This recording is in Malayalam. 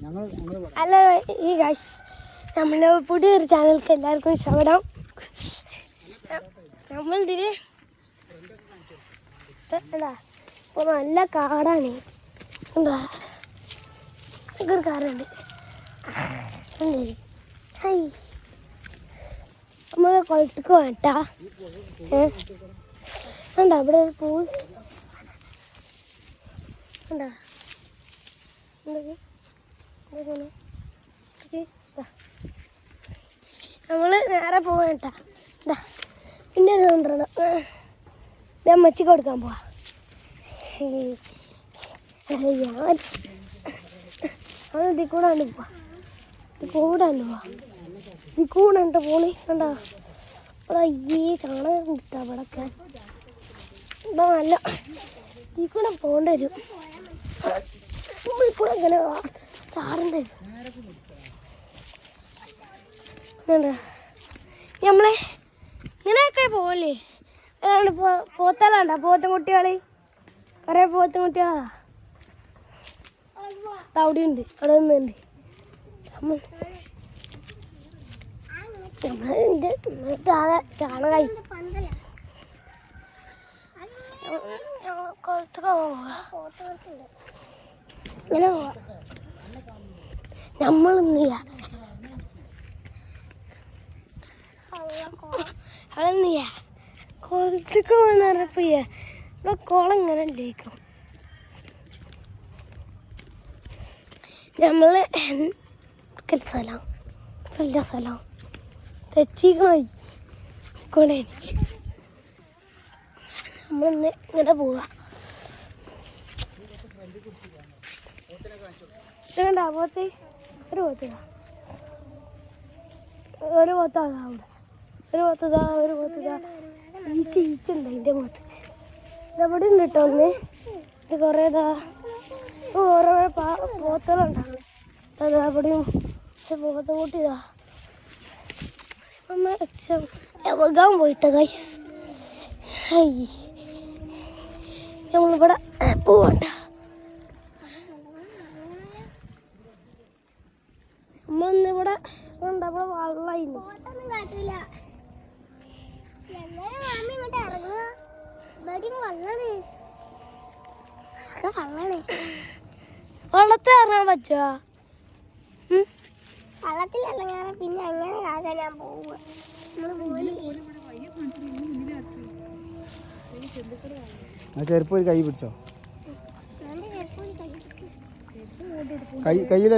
ഹലോ ഈ ഗൈസ്, നമ്മുടെ പുതിയൊരു ചാനലിലേക്ക് എല്ലാവർക്കും സ്വാഗതം. നമ്മളിതില് ഇപ്പോൾ നല്ല കാടാണ്. എന്താ ഒരു കാടുണ്ട്. ഹൈ നമ്മൾ കുളത്തേക്ക് വേണ്ടാ. എന്താ ഇവിടെ ഒരു പൂൾ എന്താ നമ്മൾ നേരെ പോകട്ടാ. എന്താ പിന്നെ കൊണ്ടുവരണം. ഞാൻ മച്ചിക്ക് കൊടുക്കാൻ പോവാ. ഞാൻ ഇതിൽ കൂടെ പോവാ. ഇതിൽ കൂടെ പോണി കണ്ടാ. ഇവിടെ അയ്യേ ചാണകം കിട്ടാ. ഇവിടൊക്കെ ഇപ്പം നല്ല ഇതിൽ കൂടെ പോകേണ്ടി വരും. കൂടെ ഇങ്ങനെ ചാടേണ്ടി വരും. നമ്മളെ ഇങ്ങനെയൊക്കെ പോവല്ലേ. ഏതാണ്ട് പോത്തലാണ്ടാ, പോത്തും കുട്ടികള് കുറേ പോത്തും കുട്ടികളാ അവിടെ ഉണ്ട്. അവിടെ നിന്നുണ്ട്. ആകെ ചാണകായി. കൊളത്തൊക്കെ പോവാ. ഇങ്ങനെ പോവാ. നമ്മളൊന്നുമില്ല. അവളൊന്നുമില്ല. കൊളത്തൊക്കെ പോകുന്ന പറഞ്ഞപ്പോ ഇവിടെ കുളം ഇങ്ങനെ ഇല്ലേക്കും. നമ്മള് സ്ഥലം വലിയ സ്ഥലം തെച്ചിക്കണി കൂടെ നമ്മളിന്ന് ഇങ്ങനെ പോവാ. ഇതുകൊണ്ടാ പോത്ത് ഒരു പോത്താ. ഒരു പോത്താ അവിടെ. ഒരു പോത്തതാ ഈച്ചുണ്ട് അതിൻ്റെ മുഖത്ത്. ഇതെവിടെ ഉണ്ട് കേട്ടോ. ഒന്ന് ഇത് കുറേ ഓരോ പോത്തുകളുണ്ടാവും. അതാ അവിടെയും പോത്ത കൂട്ടിയതാ. അമ്മ എവകാൻ പോയിട്ടോ ഗൈസ്. നമ്മളിവിടെ പോവണ്ട. നമ്മളിന്നിവിടെ ഇവിടെ വെള്ളമായിരുന്നു. വെള്ളത്തിൽ ഇറങ്ങാൻ പറ്റുമോ? വെള്ളത്തിൽ ഇറങ്ങാൻ പിന്നെ അങ്ങനെ കാക്കാൻ ഞാൻ പോവുക. ചെരുപ്പ് കൈ പിടിച്ചോ. കയ്യിൽ